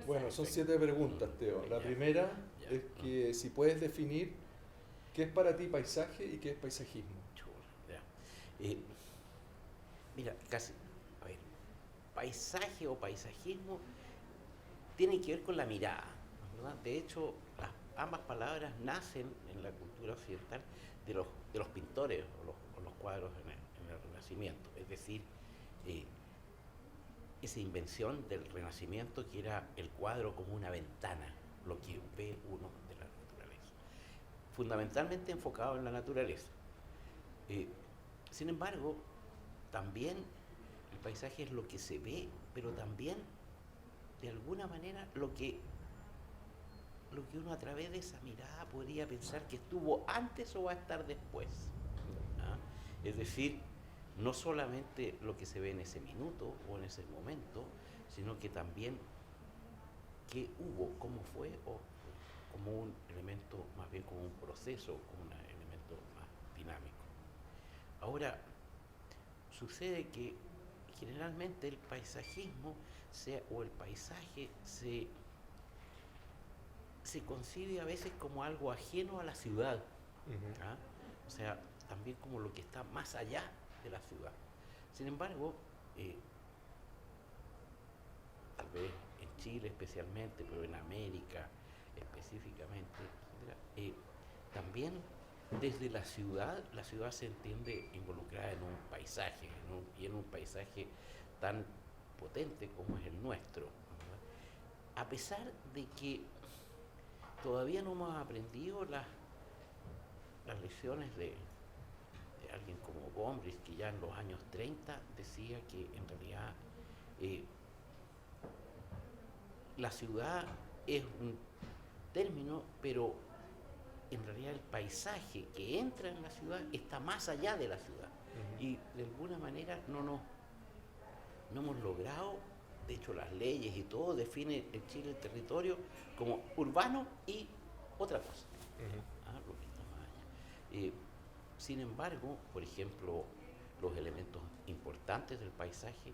Bueno, son 7 preguntas, Teo. La Ya, primera ya. es que si puedes definir qué es para ti paisaje y qué es paisajismo. Chulo, ya. Eh, Mira, casi, a ver, paisaje o paisajismo tiene que ver con la mirada, ¿verdad? De hecho, ambas palabras nacen en la cultura occidental de los pintores o los cuadros en el Renacimiento. Es decir, eh, esa invención del Renacimiento que era el cuadro como una ventana, lo que ve uno de la naturaleza. Fundamentalmente enfocado en la naturaleza. Eh, Sin embargo, también el paisaje es lo que se ve, pero también de alguna manera lo que uno a través de esa mirada podría pensar que estuvo antes o va a estar después. ¿Ah? Es decir, no solamente lo que se ve en ese minuto o en ese momento, sino que también qué hubo, cómo fue, o como un elemento, más bien como un proceso, como un elemento más dinámico. Ahora, sucede que generalmente el paisajismo o el paisaje se concibe a veces como algo ajeno a la ciudad, Ujú. ¿ah? O sea, también como lo que está más allá de la ciudad. Sin embargo, eh, tal vez en Chile especialmente, pero en América específicamente, etcétera, también desde la ciudad se entiende involucrada en un paisaje, y en un paisaje tan potente como es el nuestro, ¿verdad? A pesar de que todavía no hemos aprendido las lecciones de alguien como Gombrich, que ya en los años 30 decía que en realidad eh, la ciudad es un término, pero en realidad el paisaje que entra en la ciudad está más allá de la ciudad. Ujú. Y de alguna manera no hemos logrado, de hecho las leyes y todo definen en Chile el territorio como urbano y otra cosa. Ujú. Lo que está más allá. Sin embargo, por ejemplo, los elementos importantes del paisaje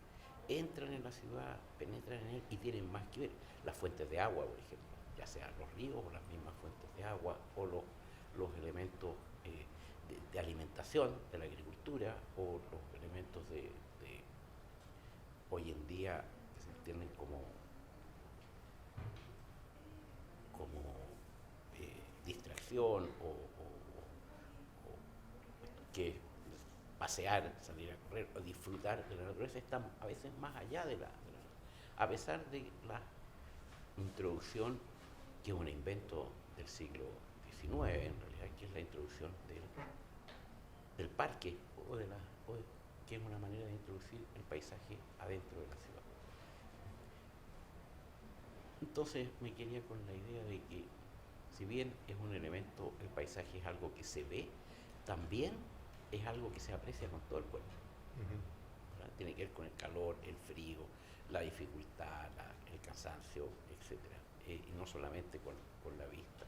entran en la ciudad, penetran en él y tienen más que ver. Las fuentes de agua, por ejemplo, ya sean los ríos o las mismas fuentes de agua, o los elementos de alimentación, de la agricultura, o los elementos de hoy en día que se entienden como distracción o que pasear, salir a correr o disfrutar de la naturaleza están a veces más allá a pesar de la introducción, que es un invento del siglo XIX en realidad, que es la introducción del parque que es una manera de introducir el paisaje adentro de la ciudad. Entonces me quería con la idea de que si bien es un elemento, el paisaje es algo que se ve, también es algo que se aprecia con todo el cuerpo. Ujú. ¿Verdad? Tiene que ver con el calor, el frío, la dificultad, el cansancio, etcétera. Y no solamente con la vista,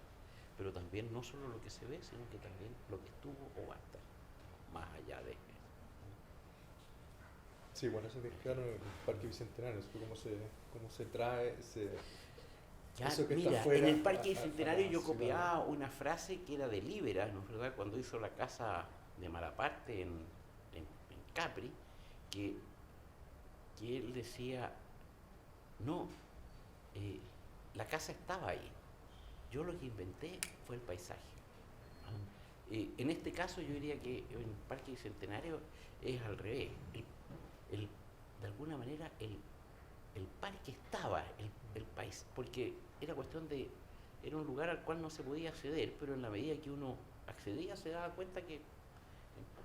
pero también no solo lo que se ve, sino que también lo que estuvo o va a estar, más allá de eso. Sí, bueno, eso tiene claro en el Parque Bicentenario, eso cómo se trae Ya, eso que está mira, en fuera el Parque a Bicentenario la yo ciudad, copiaba ¿no? una frase que era de Libera, ¿no es verdad? Cuando hizo la casa de Malaparte en Capri, que, que él decía, no, eh, la casa estaba ahí, yo lo que inventé fue el paisaje. En este caso yo diría que en el Parque Bicentenario es al revés. El- de alguna manera el parque estaba, el país, porque era cuestión de, era un lugar al cual no se podía acceder, pero en la medida que uno accedía se daba cuenta que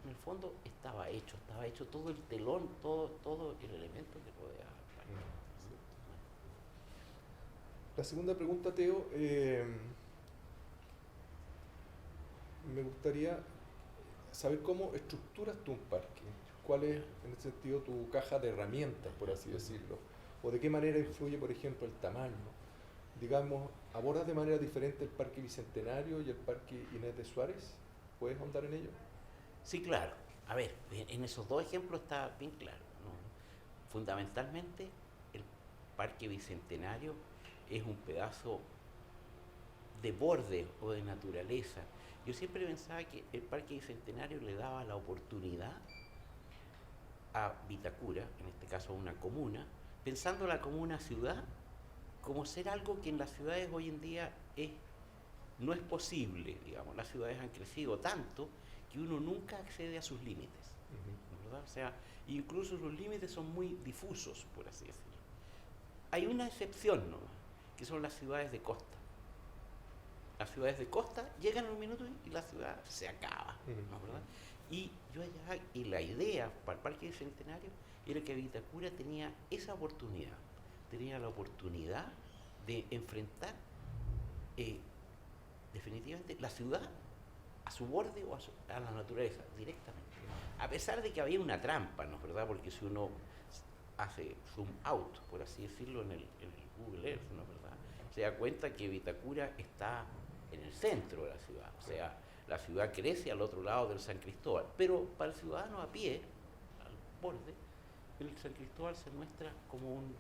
en el fondo estaba hecho todo el telón, todo el elemento que rodeaba al parque. Mm, cierto. La segunda pregunta, Teo, me gustaría saber cómo estructuras tú un parque. ¿Cuál es, Ya, en ese sentido, tu caja de herramientas, por así decirlo? ¿O de qué manera influye, por ejemplo, el tamaño? Digamos, ¿abordas de manera diferente el Parque Bicentenario y el Parque Inés de Suárez? ¿Puedes ahondar en ello? sí, claro. A ver, en esos dos ejemplos está bien claro, ¿no? Fundamentalmente, el Parque Bicentenario es un pedazo de borde o de naturaleza. Yo siempre pensaba que el Parque Bicentenario le daba la oportunidad a Vitacura, en este caso a una comuna, pensando la comuna ciudad como ser algo que en las ciudades hoy en día no es posible, digamos. Las ciudades han crecido tanto que uno nunca accede a sus límites, ¿verdad? O sea, incluso sus límites son muy difusos, por así decirlo. Hay una excepción nomás, que son las ciudades de costa. Las ciudades de costa llegan en un minuto y la ciudad se acaba, ¿no? ¿Verdad? Y la idea para el Parque Bicentenario era que Vitacura tenía esa oportunidad, tenía la oportunidad de enfrentar definitivamente la ciudad a su borde o a la naturaleza directamente. A pesar de que había una trampa, ¿no es verdad? Porque si uno hace zoom out, por así decirlo, en el Google Earth, ¿no es verdad? Se da cuenta que Vitacura está en el centro de la ciudad, o sea, la ciudad crece al otro lado del San Cristóbal, pero para el ciudadano a pie, al borde, el San Cristóbal se muestra como un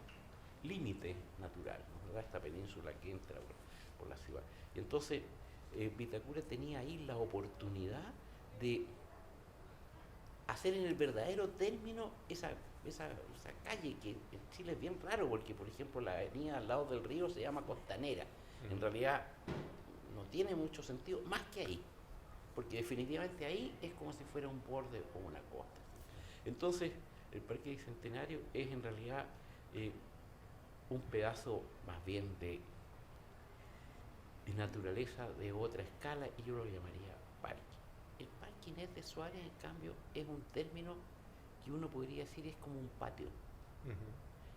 límite natural, ¿no es verdad? Esta península que entra por la ciudad. Y entonces Vitacura tenía ahí la oportunidad de hacer en el verdadero término esa calle que en Chile es bien raro, porque por ejemplo la avenida al lado del río se llama Costanera. En realidad no tiene mucho sentido más que ahí, porque definitivamente ahí es como si fuera un borde o una costa. Entonces el Parque Bicentenario es en realidad un pedazo más bien de naturaleza de otra escala, y yo lo llamaría parque. El Parque Inés de Suárez, en cambio, es un término que uno podría decir es como un patio.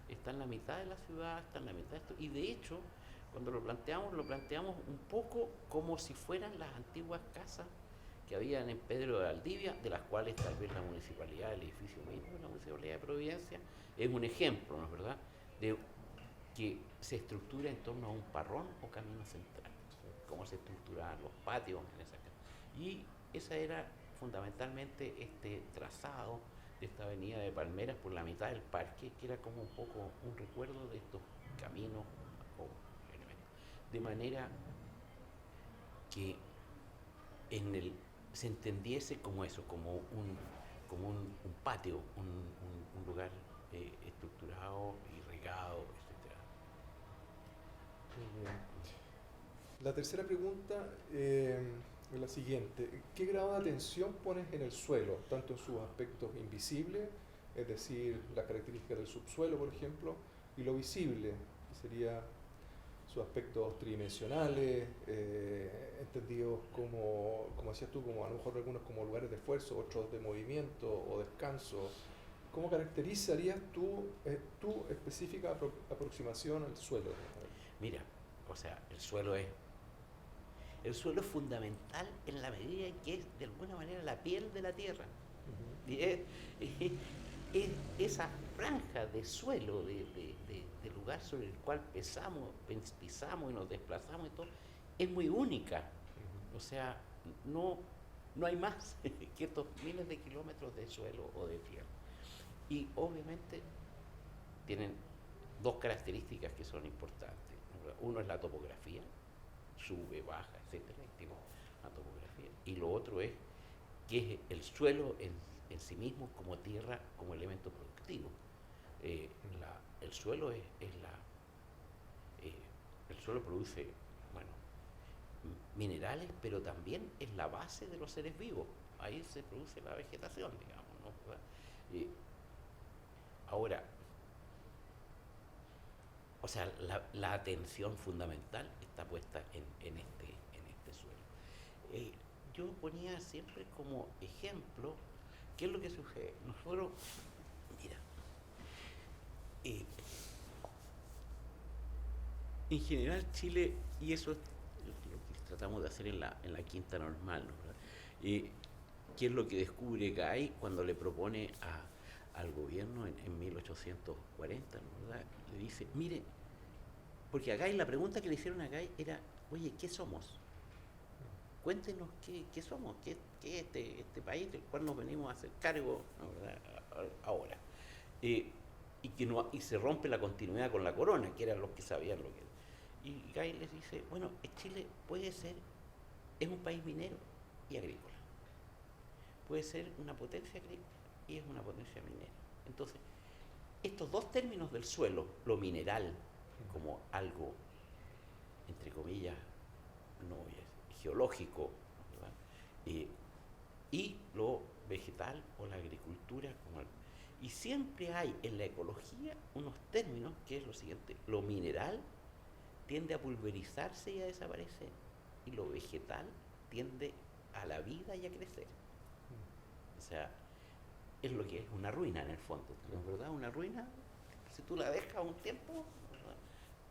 Está en la mitad de la ciudad, está en la mitad de esto, y de hecho, cuando lo planteamos un poco como si fueran las antiguas casas que habían en Pedro de Valdivia, de las cuales tal vez la municipalidad, el edificio mismo de la Municipalidad de Providencia, es un ejemplo, ¿no es verdad?, de que se estructura en torno a un parrón o camino central, cómo se estructuraban los patios en esa casa. Y esa era fundamentalmente este trazado de esta avenida de Palmeras por la mitad del parque, que era como un poco un recuerdo de estos caminos o elementos. De manera que se entendiese como eso, como un patio, un lugar estructurado, irrigado, etc. Muy bien. La tercera pregunta es la siguiente. ¿Qué grado de atención pones en el suelo, tanto en sus aspectos invisibles, es decir, las características del subsuelo, por ejemplo, y lo visible, que sería sus aspectos tridimensionales, entendidos como decías tú, como a lo mejor algunos como lugares de esfuerzo, otros de movimiento o descanso? ¿Cómo caracterizarías tu específica aproximación al suelo? Mira, o sea, el suelo es fundamental en la medida en que es de alguna manera la piel de la tierra. Y es esa franja de suelo, de lugar sobre el cual pisamos y nos desplazamos y todo, es muy única. O sea, no hay más que estos miles de kilómetros de suelo o de tierra. Y obviamente tienen dos características que son importantes. Uno es la topografía, sube, baja, etcétera, tiene una topografía. Y lo otro es que es el suelo en sí mismo como tierra, como elemento productivo. El suelo el suelo produce, bueno, minerales, pero también es la base de los seres vivos. Ahí se produce la vegetación, digamos, ¿no? Ahora, o sea, la atención fundamental está puesta en este suelo. Yo ponía siempre como ejemplo, ¿qué es lo que sucede? Nosotros, mira, en general Chile, y eso es lo que tratamos de hacer en la quinta normal, ¿no? ¿Qué es lo que descubre Gay cuando le propone al gobierno en 1840, ¿no? ¿Verdad? Le dice, mire, porque a Gay, la pregunta que le hicieron a Gay era, oye, ¿qué somos? Cuéntenos qué somos, qué es este país del cual nos venimos a hacer cargo, ¿no? ¿Verdad? Ahora. Y se rompe la continuidad con la corona, que eran los que sabían lo que era. Y Gay les dice, bueno, Chile puede ser, es un país minero y agrícola. Puede ser una potencia agrícola y es una potencia minera. Entonces, estos dos términos del suelo, lo mineral como algo, entre comillas, no es geológico, ¿verdad? Y lo vegetal o la agricultura como algo. Y siempre hay en la ecología unos términos que es lo siguiente: lo mineral tiende a pulverizarse y a desaparecer, y lo vegetal tiende a la vida y a crecer. O sea, es lo que es una ruina en el fondo, ¿no? ¿Verdad? Una ruina, si tú la dejas un tiempo, ¿verdad?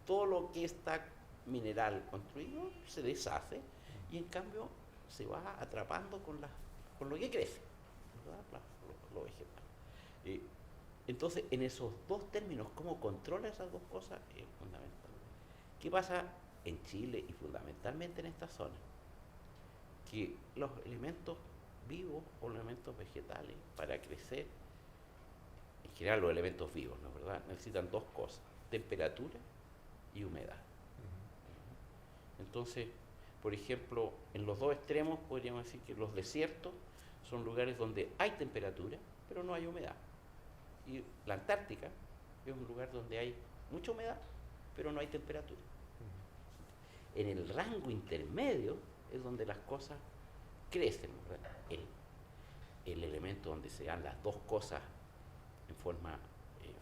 Todo lo que está mineral construido se deshace y en cambio se va atrapando con lo que crece, ¿verdad? Lo vegetal. Entonces, en esos dos términos, cómo controla esas dos cosas es fundamental. ¿Qué pasa en Chile y fundamentalmente en esta zona? Que los elementos vivos o los elementos vegetales para crecer, en general los elementos vivos, ¿no es verdad?, necesitan dos cosas: temperatura y humedad. Entonces, por ejemplo, en los dos extremos podríamos decir que los desiertos son lugares donde hay temperatura, pero no hay humedad. Y la Antártica es un lugar donde hay mucha humedad, pero no hay temperatura. En el rango intermedio es donde las cosas crecen, ¿verdad? El elemento donde se dan las dos cosas en forma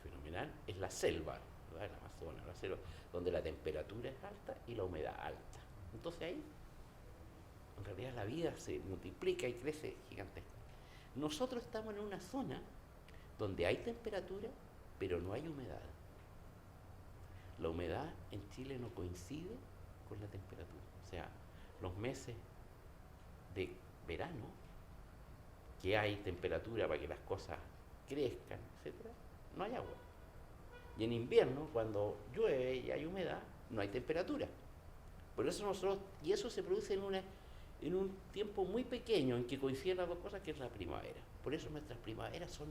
fenomenal es la selva, ¿verdad? El Amazonas, la selva, donde la temperatura es alta y la humedad alta. Entonces ahí, en realidad, la vida se multiplica y crece gigantesca. Nosotros estamos en una zona donde hay temperatura, pero no hay humedad. La humedad en Chile no coincide con la temperatura. O sea, los meses de verano, que hay temperatura para que las cosas crezcan, etcétera, no hay agua. Y en invierno, cuando llueve y hay humedad, no hay temperatura. Por eso nosotros, y eso se produce en un tiempo muy pequeño en que coinciden las dos cosas, que es la primavera. Por eso nuestras primaveras son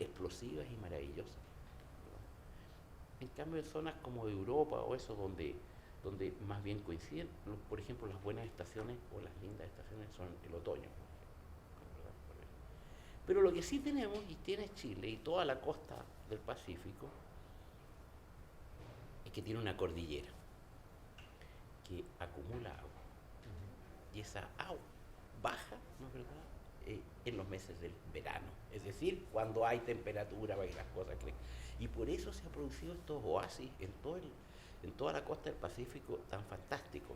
explosivas y maravillosas. En cambio, en zonas como Europa o eso, donde más bien coinciden, por ejemplo, las buenas estaciones o las lindas estaciones son el otoño. Pero lo que sí tenemos, y tiene Chile y toda la costa del Pacífico, es que tiene una cordillera que acumula agua. Y esa agua baja, ¿no es verdad?, en los meses del verano, es decir, cuando hay temperatura para que las cosas crezcan. Y por eso se han producido estos oasis en toda la costa del Pacífico tan fantásticos.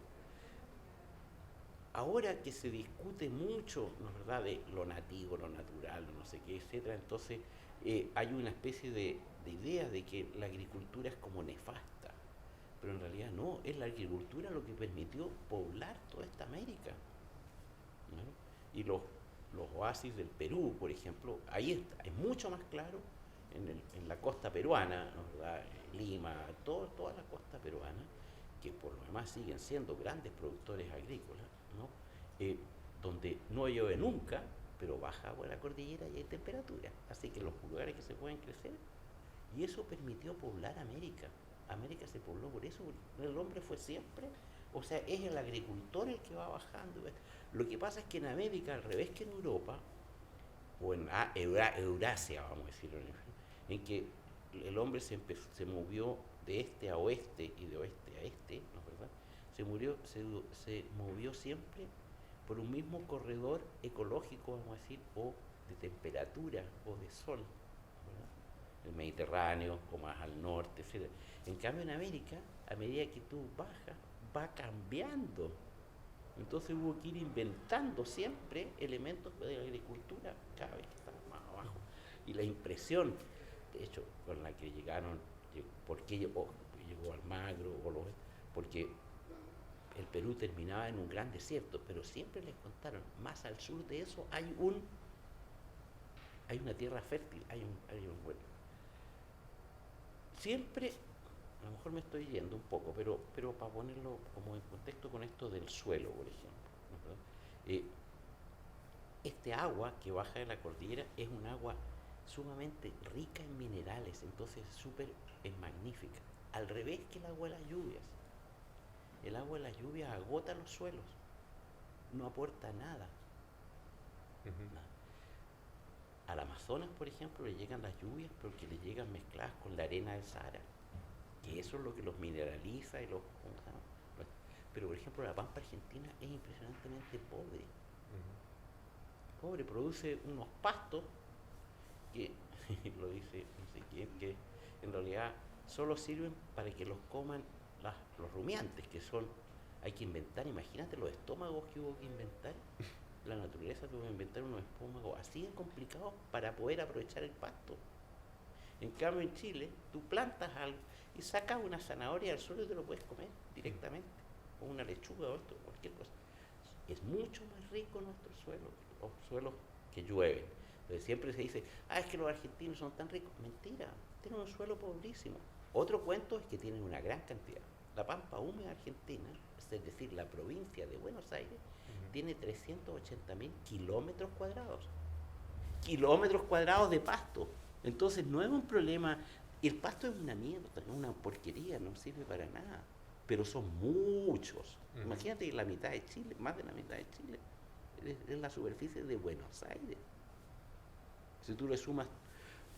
Ahora que se discute mucho, ¿no es verdad?, de lo nativo, lo natural, no sé qué, etcétera, entonces hay una especie de idea de que la agricultura es como nefasta, pero en realidad no, es la agricultura lo que permitió poblar toda esta América, ¿no? Y los oasis del Perú, por ejemplo, ahí está, es mucho más claro en la costa peruana, ¿no es verdad?, Lima, toda la costa peruana, que por lo demás siguen siendo grandes productores agrícolas, ¿no? Donde no llueve nunca, pero baja agua la cordillera y hay temperatura. Así que los lugares que se pueden crecer, y eso permitió poblar América. América se pobló por eso, el hombre fue siempre, o sea, es el agricultor el que va bajando. Lo que pasa es que en América, al revés que en Europa, o en Eurasia, vamos a decirlo, en que el hombre se movió de este a oeste y de oeste a este, ¿no es verdad? Se movió siempre por un mismo corredor ecológico, vamos a decir, o de temperatura o de sol, ¿verdad? El Mediterráneo o más al norte, etc. En cambio, en América, a medida que tú bajas, va cambiando. Entonces hubo que ir inventando siempre elementos de la agricultura cada vez que estaba más abajo. Y la impresión, de hecho, con la que llegaron, ¿por qué llegó Almagro? Porque el Perú terminaba en un gran desierto, pero siempre les contaron, más al sur de eso hay una tierra fértil, hay un bueno. Siempre, a lo mejor me estoy yendo un poco, pero para ponerlo como en contexto con esto del suelo, por ejemplo, ¿no? Este agua que baja de la cordillera es un agua sumamente rica en minerales, entonces es magnífica, al revés que el agua de las lluvias. el agua de la lluvia agota los suelos, no aporta nada. Ujú. Nada. Al Amazonas, por ejemplo, le llegan las lluvias, pero que le llegan mezcladas con la arena del Sahara, que eso es lo que los mineraliza y los... ¿cómo se llama? Pero, por ejemplo, la pampa argentina es impresionantemente pobre. Ujú. Pobre, produce unos pastos que, lo dice no sé quién, que en realidad solo sirven para que los coman los rumiantes, que son, hay que inventar, imagínate los estómagos que hubo que inventar, la naturaleza tuvo que inventar unos estómagos así de complicados para poder aprovechar el pasto. En cambio en Chile, tú plantas algo y sacas una zanahoria al suelo y te lo puedes comer directamente, o una lechuga o esto, cualquier cosa. Es mucho más rico nuestro suelo, los suelos que llueven. Entonces siempre se dice, es que los argentinos son tan ricos. Mentira, tienen un suelo pobrísimo. Otro cuento es que tienen una gran cantidad. La pampa húmeda argentina, es decir, la provincia de Buenos Aires, Ujú. tiene 380.000 kilómetros cuadrados. Kilómetros cuadrados de pasto. Entonces no es un problema. El pasto es una mierda, es una porquería, no sirve para nada. Pero son muchos. Ujú. Imagínate que la mitad de Chile, más de la mitad de Chile, es la superficie de Buenos Aires. Si tú le sumas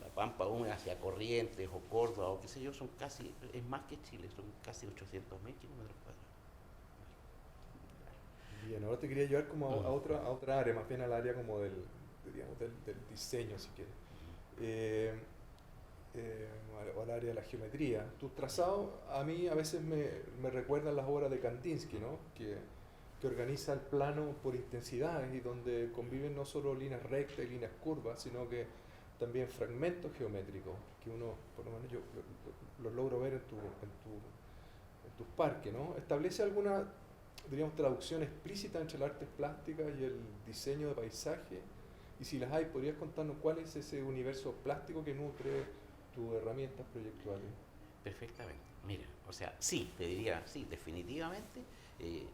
la pampa húmeda hacia Corrientes o Córdoba o qué sé yo, son casi, es más que Chile, son casi 800.000 kilómetros cuadrados. Bien, ahora te quería llevar como Mm. a otra área, más bien al área como digamos, del diseño, si quieres. Eh, o al área de la geometría. Tus trazados a mí a veces me recuerdan las obras de Kandinsky, ¿no? Que organiza el plano por intensidades y donde conviven no solo líneas rectas y líneas curvas, sino que también fragmentos geométricos, que uno, por lo menos yo los logro ver en tus parques, ¿no? ¿Establece alguna, diríamos, traducción explícita entre las artes plásticas y el diseño de paisaje? Y si las hay, ¿podrías contarnos cuál es ese universo plástico que nutre tus herramientas proyectuales? Perfectamente. Mira, o sea, sí, te diría, sí, definitivamente, eh,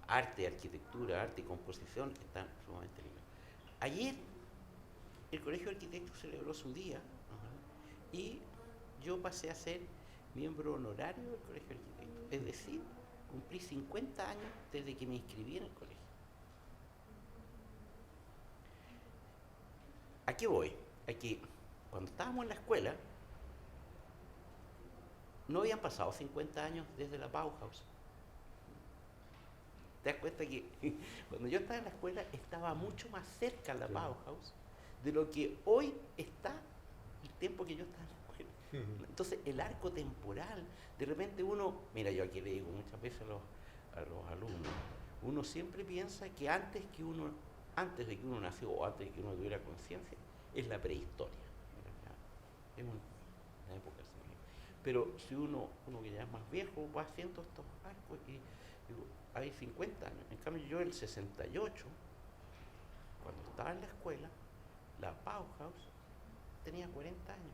arte, arquitectura, arte y composición están sumamente ligados. Ayer el Colegio de Arquitectos celebró su día, ajá, y yo pasé a ser miembro honorario del Colegio de Arquitectos. Es decir, cumplí 50 años desde que me inscribí en el colegio. ¿A qué voy? Aquí, cuando estábamos en la escuela, no habían pasado 50 años desde la Bauhaus. Te das cuenta que cuando yo estaba en la escuela estaba mucho más cerca la Claro. Bauhaus de lo que hoy está el tiempo que yo estaba en la escuela. Ujú. Entonces el arco temporal, de repente uno, mira, yo aquí le digo muchas veces a los alumnos, uno siempre piensa que antes de que uno nació o antes de que uno tuviera conciencia, es la prehistoria. Es una época así. Pero si uno que ya es más viejo va haciendo estos arcos y digo, hay 50 años. En cambio yo el 68, cuando estaba en la escuela, la Bauhaus tenía 40 años.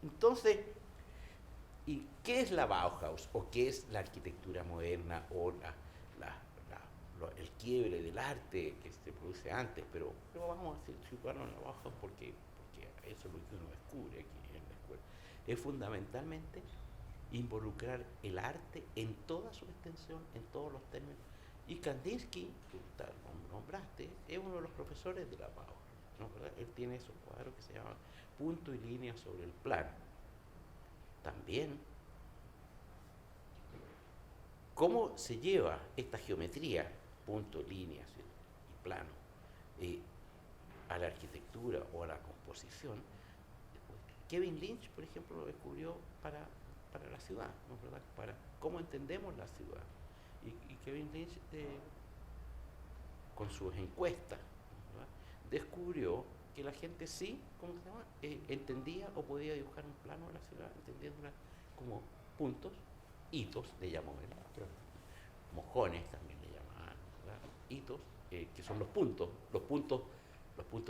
Entonces, ¿y qué es la Bauhaus? ¿O qué es la arquitectura moderna? ¿O el quiebre del arte que se produce antes? Pero vamos a situarnos en la Bauhaus porque eso es lo que uno descubre aquí en la escuela. Es fundamentalmente involucrar el arte en toda su extensión, en todos los términos. Y Kandinsky, tú lo nombraste, es uno de los profesores de la Bauhaus, ¿no? ¿Verdad? Él tiene esos cuadros que se llaman Punto y Línea sobre el Plano. También, ¿cómo se lleva esta geometría, punto, líneas y plano, eh, a la arquitectura o a la composición? Kevin Lynch, por ejemplo, lo descubrió para la ciudad, ¿no? ¿Verdad? Para cómo entendemos la ciudad. Y Kevin Lynch, con sus encuestas, ¿verdad? Descubrió que la gente sí, ¿cómo se llama? Entendía o podía dibujar un plano de la ciudad, entendiéndola como puntos, hitos, le llamó él, Claro. mojones también le llamaban, ¿verdad? Hitos, que son los puntos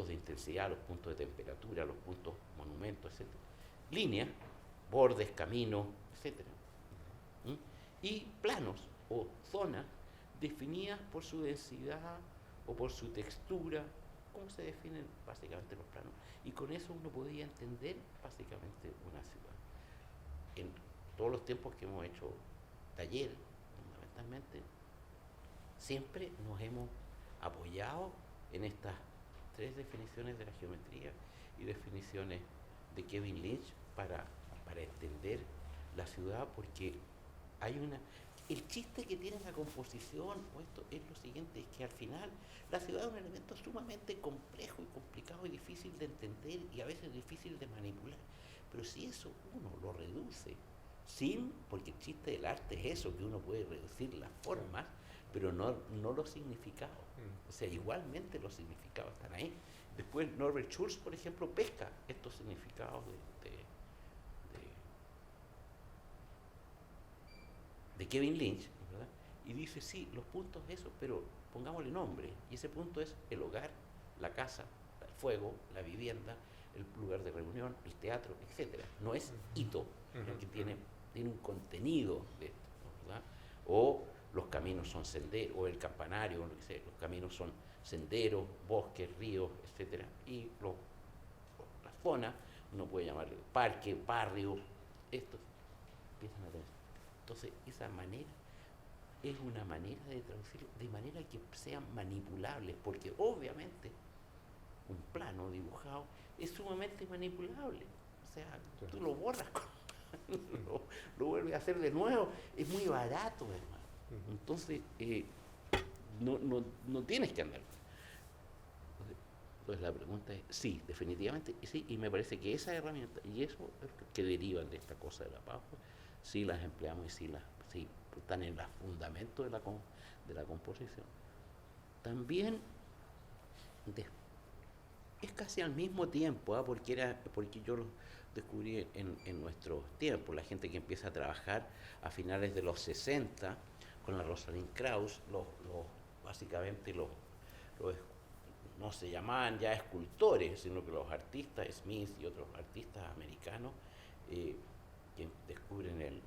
de intensidad, los puntos de temperatura, los puntos monumentos, etcétera. Líneas, bordes, caminos, etcétera. ¿Mm? Y planos o zonas definidas por su densidad o por su textura, cómo se definen básicamente los planos. Y con eso uno podía entender básicamente una ciudad. En todos los tiempos que hemos hecho taller, fundamentalmente, siempre nos hemos apoyado en estas tres definiciones de la geometría y definiciones de Kevin Lynch para entender la ciudad, porque hay una... El chiste que tiene la composición o esto es lo siguiente, es que al final la ciudad es un elemento sumamente complejo y complicado y difícil de entender y a veces difícil de manipular. Pero si eso uno lo reduce porque el chiste del arte es eso, que uno puede reducir las formas, pero no los significados. O sea, igualmente los significados están ahí. Después Norbert Schulz, por ejemplo, pesca estos significados de Kevin Lynch, ¿verdad? Y dice, sí, los puntos eso, pero pongámosle nombre. Y ese punto es el hogar, la casa, el fuego, la vivienda, el lugar de reunión, el teatro, etcétera. No es hito, que tiene un contenido de esto, ¿verdad? O los caminos son senderos, o el campanario, o lo que sea, los caminos son senderos, bosques, ríos, etcétera. Y la zona, uno puede llamarle parque, barrio, estos empiezan a tener. Entonces, esa manera es una manera de traducirlo de manera que sean manipulables, porque obviamente un plano dibujado es sumamente manipulable. O sea, tú lo borras, lo vuelves a hacer de nuevo, es muy barato, hermano. Entonces, no tienes que andar. Entonces la pregunta es, sí, definitivamente, sí, y me parece que esa herramienta y eso que derivan de esta cosa de la paz, sí las empleamos y sí están en los fundamentos de la composición. También es casi al mismo tiempo, porque yo lo descubrí en nuestros tiempos, la gente que empieza a trabajar a finales de los 60 con la Rosalind Krauss, básicamente no se llamaban ya escultores, sino que los artistas, Smith y otros artistas americanos, que descubren el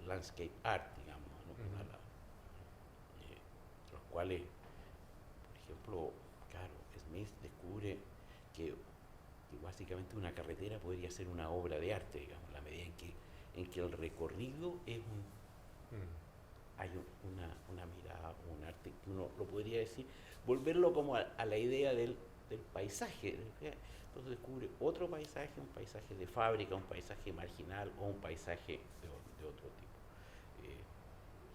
landscape art, digamos, ¿no? Los cuales, por ejemplo, claro, Smith descubre que básicamente una carretera podría ser una obra de arte, digamos, la medida en que el recorrido es hay una mirada, un arte que uno lo podría decir, volverlo como a la idea del paisaje. Entonces descubre otro paisaje, un paisaje de fábrica, un paisaje marginal o un paisaje de otro tipo. Y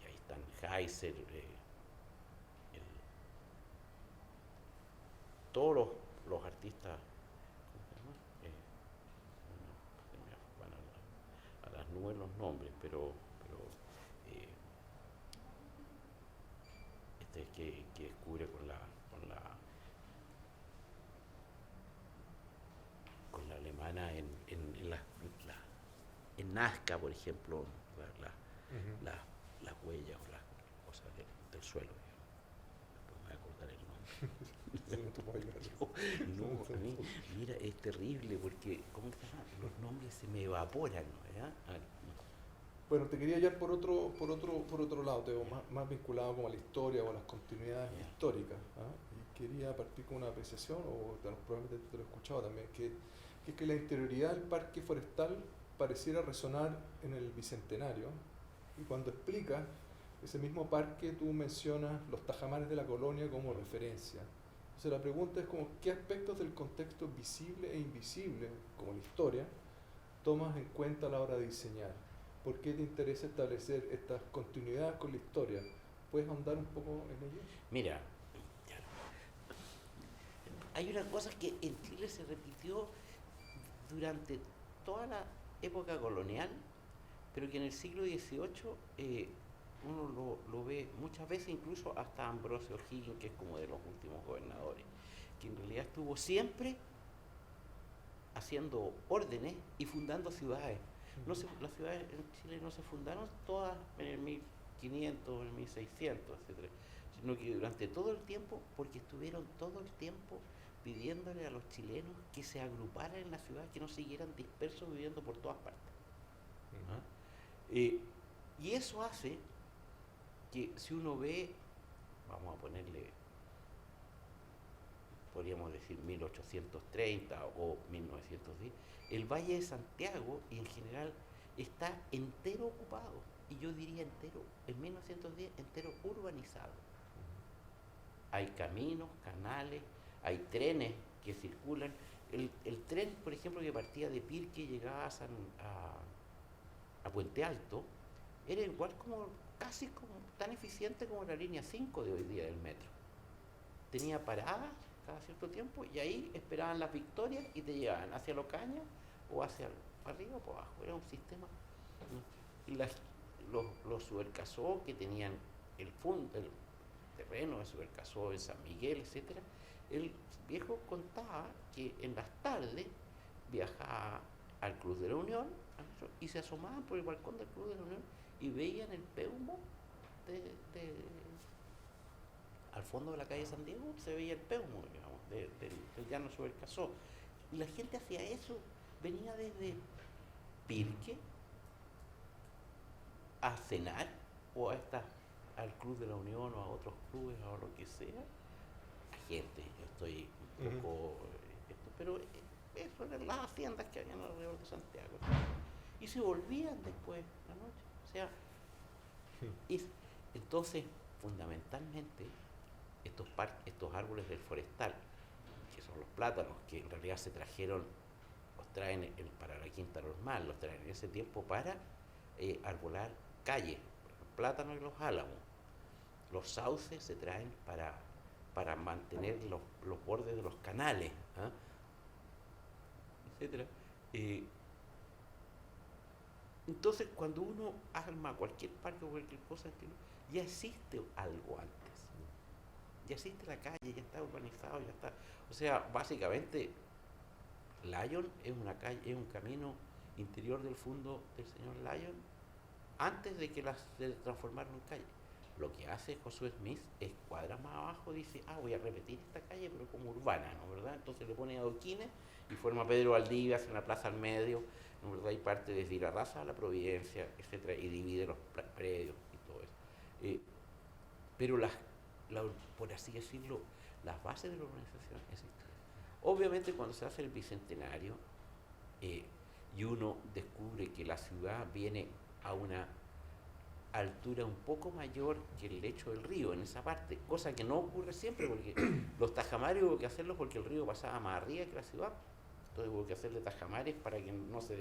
ahí están Heiser, todos los artistas, ¿cómo se llama? Se me van a las nubes los nombres, pero que descubre con la alemana en Nazca, por ejemplo, las huellas o las cosas del suelo. Después me voy a acordar el nombre. No, a mí, mira, es terrible porque, ¿cómo se llama? Los nombres se me evaporan, ¿verdad? Bueno, te quería hallar por otro lado, te veo más vinculado como a la historia o a las continuidades históricas. Y quería partir con una apreciación, o probablemente te lo he escuchado también, que es que la interioridad del parque forestal pareciera resonar en el Bicentenario, y cuando explicas ese mismo parque tú mencionas los tajamares de la colonia como referencia. Entonces la pregunta es como, ¿qué aspectos del contexto visible e invisible, como la historia, tomas en cuenta a la hora de diseñar? ¿Por qué te interesa establecer estas continuidades con la historia? ¿Puedes ahondar un poco en ello? Mira, hay una cosa que en Chile se repitió durante toda la época colonial, pero que en el siglo XVIII uno lo ve muchas veces, incluso hasta Ambrosio O'Higgins, que es como de los últimos gobernadores, que en realidad estuvo siempre haciendo órdenes y fundando ciudades. Las ciudades en Chile no se fundaron todas en el 1500, en el 1600, etc., sino que durante todo el tiempo, porque estuvieron todo el tiempo pidiéndole a los chilenos que se agruparan en la ciudad, que no siguieran dispersos viviendo por todas partes. Y eso hace que si uno ve, vamos a ponerle, podríamos decir 1830 o 1910, el Valle de Santiago y en general está entero ocupado, y yo diría entero, en 1910, entero urbanizado. Hay caminos, canales, hay trenes que circulan. El tren, por ejemplo, que partía de Pirque y llegaba a Puente Alto, era igual como, casi como tan eficiente como la línea 5 de hoy día del metro. Tenía paradas cada cierto tiempo y ahí esperaban las victorias y te llevaban hacia Locaña o hacia arriba o por abajo. Era un sistema. Y los Subercasó que tenían el terreno de Subercasó en San Miguel, etcétera, el viejo contaba que en las tardes viajaba al Club de la Unión y se asomaban por el balcón del Club de la Unión y veían el peumo al fondo de la calle San Diego, se veía el peumo, digamos, del llano Subercasó. Y la gente hacía eso, venía desde Pirque a cenar o al Club de la Unión o a otros clubes o lo que sea. La gente, yo estoy un poco, pero eso eran las haciendas que habían alrededor de Santiago. Y se volvían después la noche. O sea, entonces, fundamentalmente, estos árboles del forestal, que son los plátanos, que en realidad se trajeron, los traen para la Quinta Normal, los traen en ese tiempo para arbolar calles, los plátanos y los álamos. Los sauces se traen para mantener los bordes de los canales, ¿eh? Etcétera. Entonces, cuando uno arma cualquier parque o cualquier cosa, ya existe algo antes. Ya existe la calle, ya está urbanizado, ya está. O sea, básicamente, Lyon es una calle, es un camino interior del fondo del señor Lyon antes de que se transformaron en calle. Lo que hace Josué Smith es cuadrar más abajo, dice, voy a repetir esta calle, pero como urbana, ¿no verdad? Entonces le pone adoquines y forma Pedro Valdivia, hace una plaza al medio, ¿no verdad? Y parte desde Irarrázaval a la Providencia, etcétera, y divide los predios y todo eso. Pero por así decirlo, las bases de la urbanización existen. Obviamente cuando se hace el Bicentenario y uno descubre que la ciudad viene a una altura un poco mayor que el lecho del río en esa parte, cosa que no ocurre siempre porque los tajamares hubo que hacerlos porque el río pasaba más arriba que la ciudad, entonces hubo que hacerle tajamares para que no se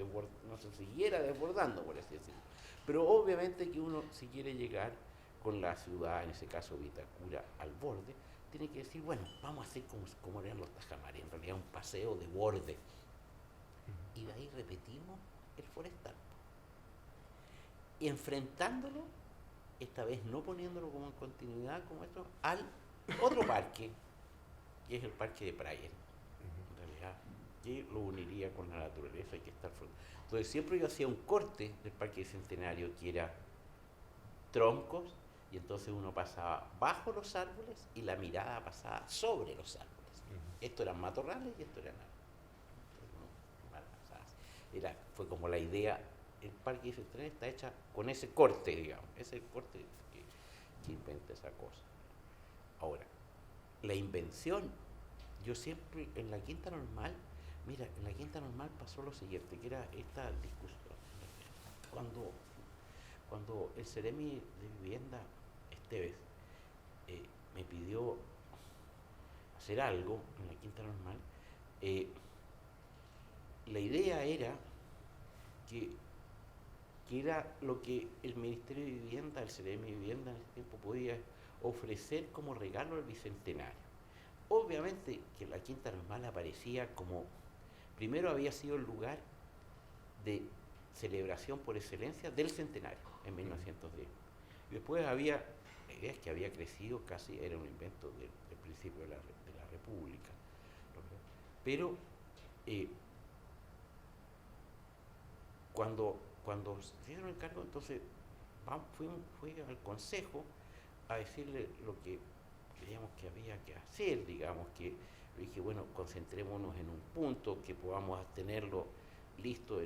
siguiera desbordando, por así decirlo. Pero obviamente que uno, si quiere llegar con la ciudad, en ese caso Vitacura, al borde, tiene que decir, bueno, vamos a hacer como eran los tajamares, en realidad un paseo de borde. Y de ahí repetimos el forestal. Y enfrentándolo, esta vez no poniéndolo como en continuidad, como esto, al otro parque, que es el parque de Prager, en realidad, que lo uniría con la naturaleza y que está al fondo. Entonces siempre yo hacía un corte del parque Bicentenario, que era troncos, y entonces uno pasaba bajo los árboles y la mirada pasaba sobre los árboles. Esto eran matorrales y esto eran árboles. Fue como la idea. El parque Bicentenario está hecha con ese corte, digamos, ese corte que inventa esa cosa. Ahora, la invención, yo siempre en la Quinta Normal, en la Quinta Normal pasó lo siguiente, que era esta discusión. Cuando el Ceremi de Vivienda, Esteves, me pidió hacer algo en la Quinta Normal, la idea era que era lo que el Ministerio de Vivienda, el Ceremi de Vivienda en ese tiempo podía ofrecer como regalo al Bicentenario. Obviamente que la Quinta Normal aparecía como, primero había sido el lugar de celebración por excelencia del centenario en 1910. Y después la idea es que había crecido casi, era un invento del principio de la República. Pero cuando se dieron el cargo, entonces fui al consejo a decirle lo que creíamos que había que hacer, digamos, que dije, bueno, concentrémonos en un punto, que podamos tenerlo listo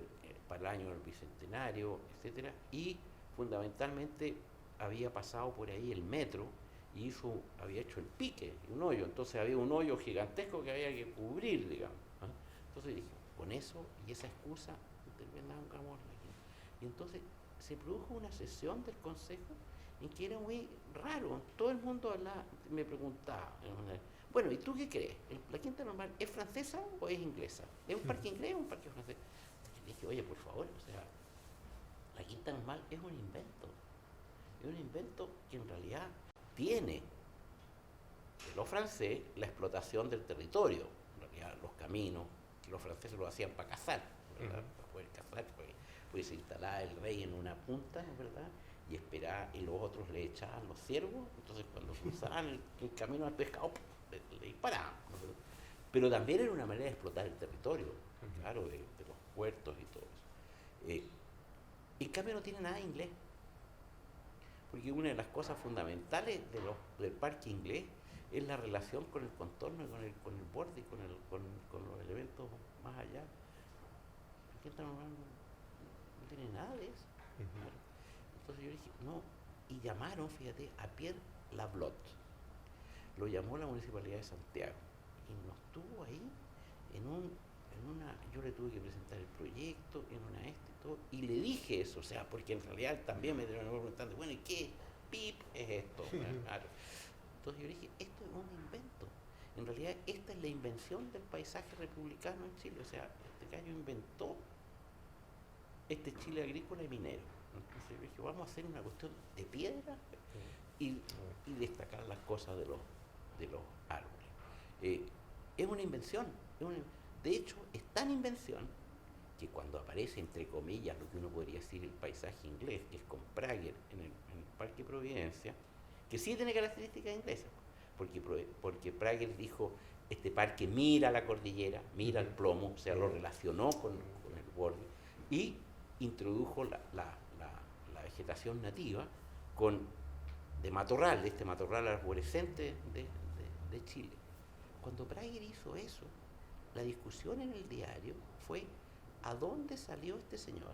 para el año del Bicentenario, etcétera, y fundamentalmente había pasado por ahí el metro y había hecho el pique, un hoyo, entonces había un hoyo gigantesco que había que cubrir, digamos. Entonces dije, con eso y esa excusa, intervengamos aquí. Y entonces se produjo una sesión del consejo en que era muy raro. Todo el mundo hablaba, me preguntaba, bueno, ¿y tú qué crees? ¿La Quinta Normal es francesa o es inglesa? ¿Es un parque inglés o un parque francés? Y le dije, oye, por favor, o sea, la Quinta Normal es un invento. Es un invento que en realidad tiene de lo francés la explotación del territorio, en realidad los caminos, que los franceses lo hacían para cazar, ¿verdad? Para poder cazar, pues se instalaba el rey en una punta, ¿verdad? Y esperaba, y los otros le echaban los ciervos, entonces cuando cruzaban el camino al pescado, le disparaban, ¿no? Pero también era una manera de explotar el territorio, claro, de los puertos y todo eso. En cambio no tiene nada de inglés, porque una de las cosas fundamentales del parque inglés es la relación con el contorno, con el borde y con los elementos más allá. La Quinta Normal no tiene nada de eso. Claro. Entonces yo dije, no, y llamaron, fíjate, a Pierre Lablot. Lo llamó la Municipalidad de Santiago y nos tuvo ahí yo le tuve que presentar el proyecto en una y todo, y le dije eso, o sea, porque en realidad también me dieron preguntando, bueno, ¿y qué PIP es esto? Claro. Entonces yo dije, esto es un invento. En realidad esta es la invención del paisaje republicano en Chile, o sea, este gallo inventó este Chile agrícola y minero. Entonces yo dije, vamos a hacer una cuestión de piedra y destacar las cosas de los árboles. Es una invención, de hecho es tan invención que cuando aparece entre comillas lo que uno podría decir el paisaje inglés, que es con Prager en el Parque Providencia, que sí tiene características inglesas, porque Prager dijo, este parque mira la cordillera, mira el plomo, o sea, lo relacionó con el borde y introdujo la vegetación nativa de matorral, de este matorral arborescente de Chile. Cuando Prager hizo eso, la discusión en el diario fue ¿a dónde salió este señor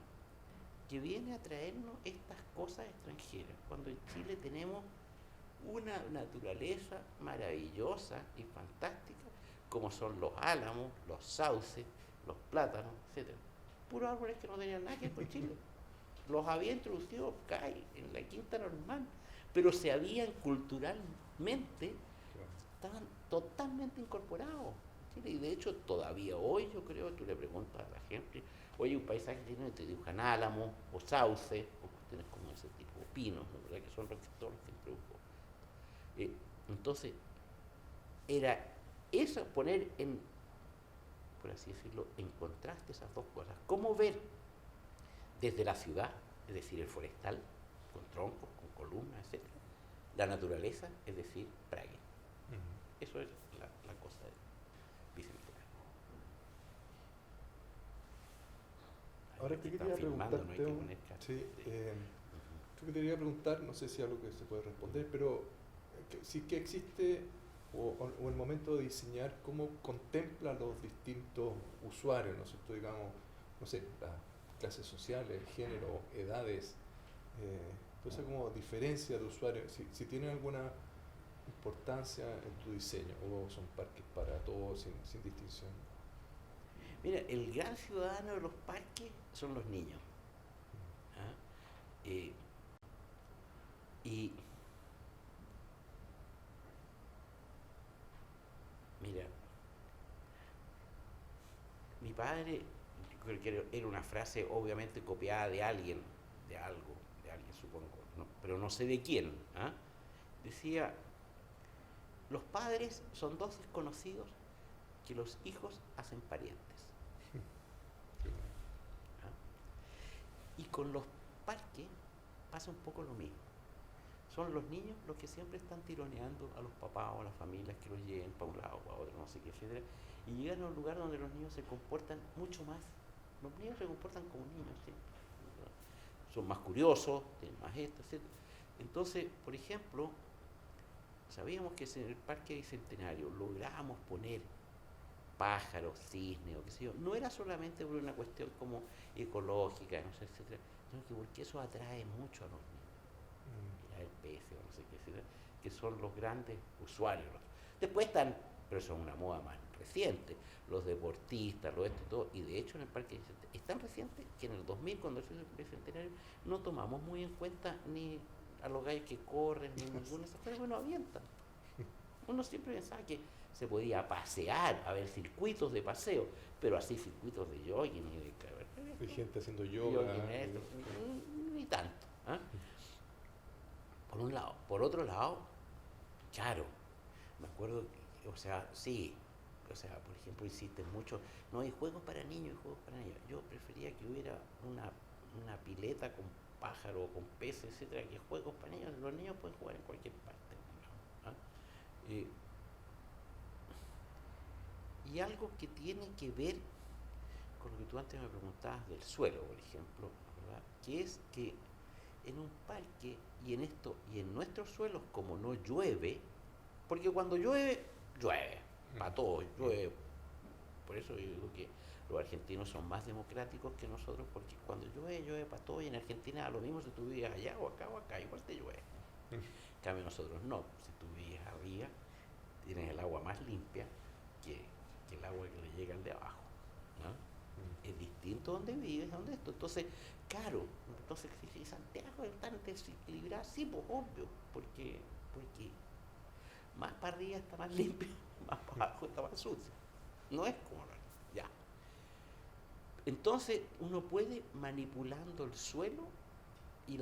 que viene a traernos estas cosas extranjeras cuando en Chile tenemos una naturaleza maravillosa y fantástica como son los álamos, los sauces, los plátanos, etc. Puros árboles que no tenían nada que ver con Chile. Los había introducido Cay en la Quinta Normal, pero se habían culturalmente, estaban totalmente incorporados. Chile, y de hecho todavía hoy yo creo que tú le preguntas a la gente, oye, un paisaje chileno te dibujan álamos o sauce o cuestiones como ese tipo, pinos, ¿no? ¿Verdad? Que son todos los que introdujo. Entonces, era eso, poner en, por así decirlo, en contraste esas dos cosas. ¿Cómo ver desde la ciudad, es decir, el forestal, con troncos, con columnas, etc., la naturaleza, es decir, Prague? Eso es la cosa bicentenaria. Ahora te quería preguntarte, yo que te quería preguntar, no sé si es algo que se puede responder, pero si es que existe o el momento de diseñar cómo contempla los distintos usuarios, ¿no es cierto? Digamos, no sé, las clases sociales, género, edades, entonces como diferencia de usuarios, si tienen alguna importancia en tu diseño o son parques para todos sin distinción. Mira, el gran ciudadano de los parques son los niños. ¿Ah? Y mira, mi padre, creo que era una frase obviamente copiada de alguien, de alguien supongo, ¿no? Pero no sé de quién. ¿Ah? Decía, los padres son dos desconocidos que los hijos hacen parientes. ¿Ah? Y con los parques pasa un poco lo mismo. Son los niños los que siempre están tironeando a los papás o a las familias que los lleven para un lado o para otro, no sé qué, etc. Y llegan a un lugar donde los niños se comportan mucho más. Los niños se comportan como niños siempre. Son más curiosos, tienen más esto, etc. Entonces, por ejemplo, sabíamos que en el Parque Bicentenario lográbamos poner pájaros, cisnes o qué sé yo. No era solamente por una cuestión como ecológica, no sé, etcétera, sino que porque eso atrae mucho a los niños. El pez o no sé qué, etcétera, que son los grandes usuarios. Después están pero eso es una moda más reciente. Los deportistas, lo esto y todo, y de hecho en el Parque Bicentenario es tan reciente que en el 2000, cuando se hizo el Bicentenario, no tomamos muy en cuenta ni a los gallos que corren, ni ninguna de esas cosas, bueno, avientan. Uno siempre pensaba que se podía pasear, a ver circuitos de paseo, pero así circuitos de jogging y de Hay gente haciendo yoga. ni tanto. ¿Ah? Por un lado. Por otro lado, claro, me acuerdo, o sea, sí, o sea, por ejemplo, insisten mucho, no hay juegos para niños, hay juegos para niños. Yo prefería que hubiera una pileta con pájaros, con peces, etcétera, que juegos para niños. Los niños pueden jugar en cualquier parte. ¿Ah? Y algo que tiene que ver con lo que tú antes me preguntabas del suelo, por ejemplo, ¿verdad? Que es que en un parque y en esto y en nuestros suelos, como no llueve, porque cuando llueve, llueve, para todo, llueve. Por eso yo digo que los argentinos son más democráticos que nosotros, porque cuando llueve, llueve para todo, y en Argentina da lo mismo si tú vives allá o acá, igual te llueve. En cambio nosotros no, si tú vives arriba, tienes el agua más limpia que el agua que le llega al de abajo. ¿No? Es distinto donde vives, donde esto. Entonces, claro, entonces si Santiago es tan desequilibrado, sí, pues obvio, porque más para arriba está más limpio, más para abajo está más sucio. No es como ya. Entonces uno puede manipulando el suelo y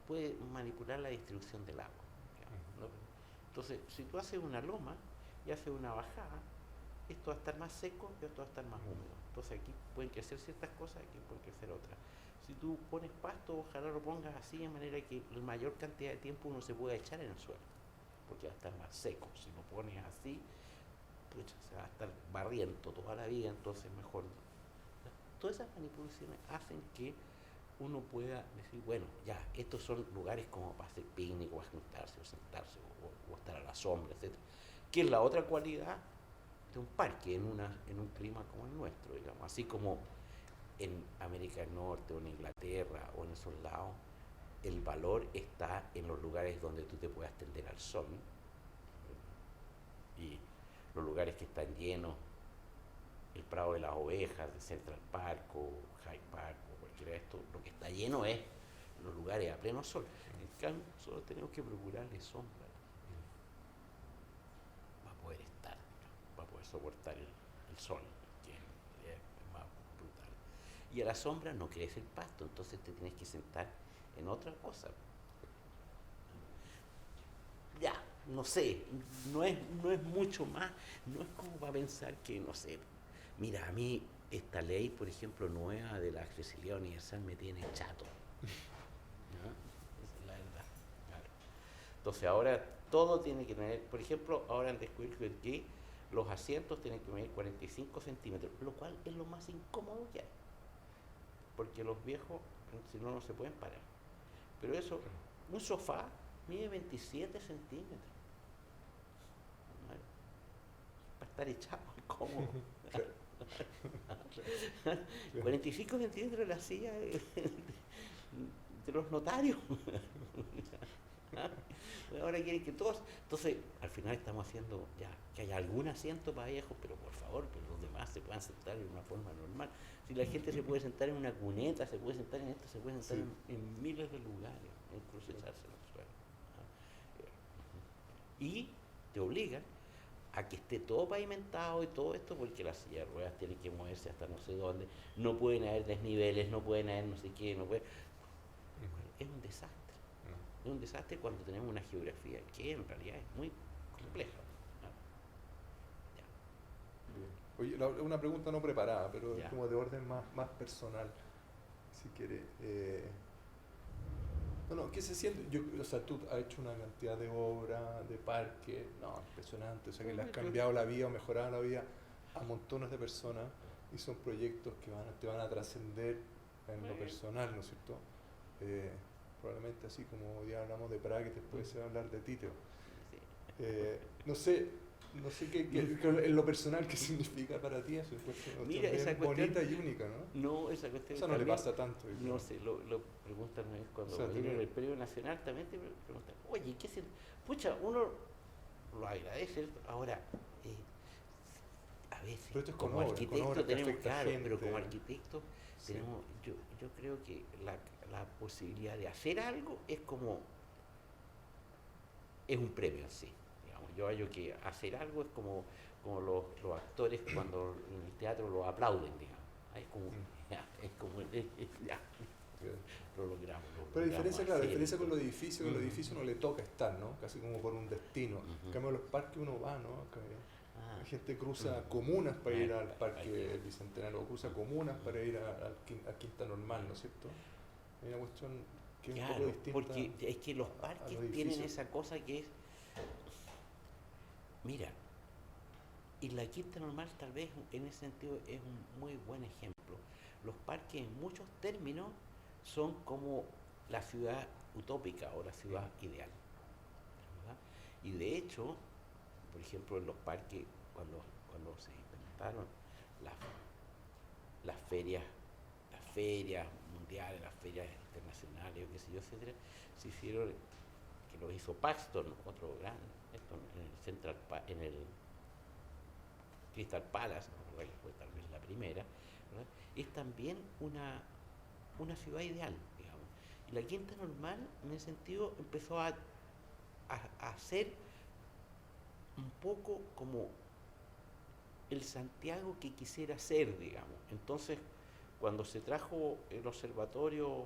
puede manipular la distribución del agua. ¿No? Entonces, si tú haces una loma y haces una bajada, esto va a estar más seco y esto va a estar más húmedo. Entonces aquí pueden crecer ciertas cosas, aquí pueden crecer otras. Si tú pones pasto, ojalá lo pongas así de manera que la mayor cantidad de tiempo uno se pueda echar en el suelo, porque va a estar más seco. Si lo pones así, pues se va a estar barriento toda la vida, entonces mejor. Todas esas manipulaciones hacen que uno pueda decir, bueno, ya, estos son lugares como para hacer picnic o juntarse o sentarse o estar a la sombra, etc. Que es la otra cualidad de un parque en un clima como el nuestro, digamos, así como en América del Norte o en Inglaterra o en esos lados, el valor está en los lugares donde tú te puedas tender al sol y los lugares que están llenos, el Prado de las Ovejas, de Central Park o Hyde Park o cualquiera de estos, lo que está lleno es los lugares a pleno sol. En cambio, solo tenemos que procurarle sombra para poder estar, para poder soportar el sol, que es más brutal. Y a la sombra no crece el pasto, entonces te tienes que sentar en otra cosa. Ya, no sé, no es mucho más, no es como para pensar que, no sé, mira, a mí esta ley, por ejemplo, nueva de la accesibilidad universal me tiene chato. ¿No? Esa es la verdad. Claro. Entonces ahora todo tiene que tener, por ejemplo, ahora han descubierto que los asientos tienen que medir 45 centímetros, lo cual es lo más incómodo que hay. Porque los viejos, si no, no se pueden parar. Pero eso, un sofá mide 27 centímetros. ¿No? Para estar echado, cómodo. 45 centímetros de la silla de los notarios. Ahora quieren que todos. Entonces, al final estamos haciendo ya que haya algún asiento para viejos, pero por favor, que los demás se puedan sentar de una forma normal. Si la gente se puede sentar en una cuneta, se puede sentar en esto, se puede sentar en miles de lugares, incluso echarse en el suelo. Y te obligan a que esté todo pavimentado y todo esto, porque las sillas de ruedas tienen que moverse hasta no sé dónde, no pueden haber desniveles, no pueden haber no sé qué, no puede. Es un desastre. Es un desastre cuando tenemos una geografía que en realidad es muy compleja. Oye, una pregunta no preparada, pero Ya. es como de orden más personal, si quiere. Bueno, ¿qué se siente? O sea, tú has hecho una cantidad de obras, de parques, no, impresionante, o sea, que le has cambiado la vida o mejorado la vida a montones de personas y son proyectos que te van a trascender en lo personal, ¿no es cierto? Probablemente así como hoy día hablamos de Praga, que después se va a hablar de Tito. No sé qué en lo personal qué significa para ti eso. Mira, esa cuestión bonita y única, ¿no? No, esa cuestión eso no le pasa tanto. No sé, lo preguntan cuando viene el Premio Nacional, también te preguntan, oye, ¿qué se...? Pucha, uno lo agradece. Ahora, veces, Pero esto es como con arquitecto obra que tenemos, afecta claro, gente. pero como arquitecto Sí. tenemos, yo creo que la posibilidad de hacer algo es como, es un premio en sí. Digamos. Yo hallo que hacer algo es como los actores cuando en el teatro lo aplauden, digamos. Es como, ya, es como, ya, Bien. lo logramos, Pero la diferencia, claro, la hacer, diferencia con los entonces. edificios, que los edificios no le toca estar, ¿no? Casi como por un destino. En Ujú. cambio, en los parques uno va, ¿no? Que Ah, la gente cruza ujú. comunas para ir al Aquí. Parque Bicentenario, o cruza comunas para ir a Quinta Normal, ¿no es cierto? Es una cuestión que es un poco Claro, distinta porque es que los a parques los tienen edificios. esa cosa que es, mira, y la Quinta Normal tal vez en ese sentido es un muy buen ejemplo. Los parques en muchos términos son como la ciudad utópica o la ciudad ideal, ¿verdad? Y de hecho, por ejemplo, en los parques, cuando se implementaron las, las ferias mundiales, las ferias internacionales, o qué sé yo, etcétera, se hicieron, que lo hizo Paxton, otro gran, esto, en el en el Crystal Palace, ¿verdad? Que fue tal vez la primera, ¿verdad? Es también una ciudad ideal, digamos. Y la Quinta Normal, en ese sentido, empezó a ser un poco como el Santiago que quisiera ser, digamos. Entonces, cuando se trajo el observatorio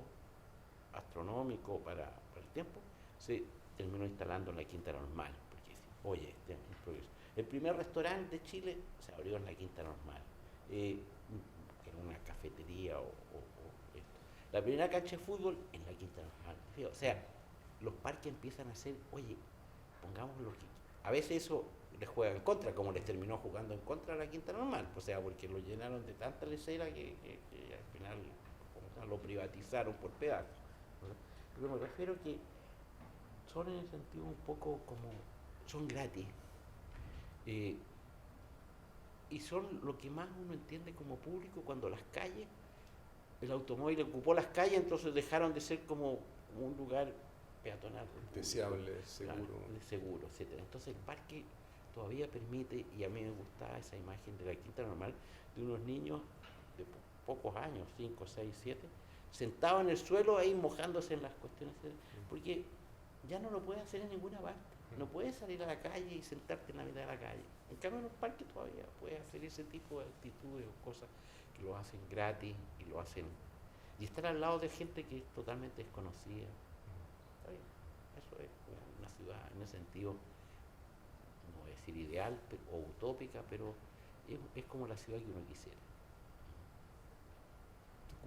astronómico para el tiempo, se terminó instalando en la Quinta Normal, porque oye, este es un progreso. El primer restaurante de Chile se abrió en la Quinta Normal, era una cafetería o esto. La primera cancha de fútbol en la Quinta Normal. O sea, los parques empiezan a ser, oye, pongamos lo que... A veces eso les juega en contra, como les terminó jugando en contra a la Quinta Normal, o sea, porque lo llenaron de tanta lesera que al final lo privatizaron por pedazos. ¿Verdad? Pero me refiero que son en el sentido un poco como, son gratis, eh, y son lo que más uno entiende como público cuando las calles, el automóvil ocupó las calles, entonces dejaron de ser como un lugar peatonal, Deseable, claro, seguro. seguro, etcétera. Entonces el parque todavía permite, y a mí me gustaba esa imagen de la Quinta Normal, de unos niños de pocos años, 5, 6, 7, sentados en el suelo ahí mojándose en las cuestiones, porque ya no lo puedes hacer en ninguna parte. No puedes salir a la calle y sentarte en la mitad de la calle. En cambio, en los parques todavía puedes hacer ese tipo de actitudes o cosas que lo hacen gratis y lo hacen. Y estar al lado de gente que es totalmente desconocida. Está bien. Eso es una ciudad en ese sentido, no voy a decir ideal o utópica, pero es como la ciudad que uno quisiera.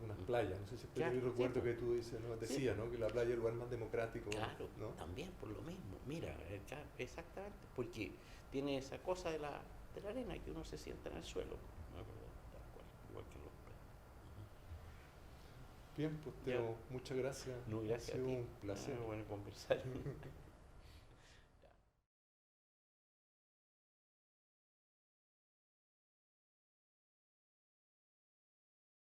Unas playas, no sé si Claro, yo sí, recuerdo que tú dices, ¿no? sí, Decías, ¿no? Que la playa es el lugar más democrático, claro, ¿no? también por lo mismo. Mira, exactamente, porque tiene esa cosa de la arena que uno se sienta en el suelo, ¿no? Tal cual, igual que los peces. Bien, pues Ya, Teo, muchas gracias. no, Ha gracias a sido ti. un placer. Bueno conversar.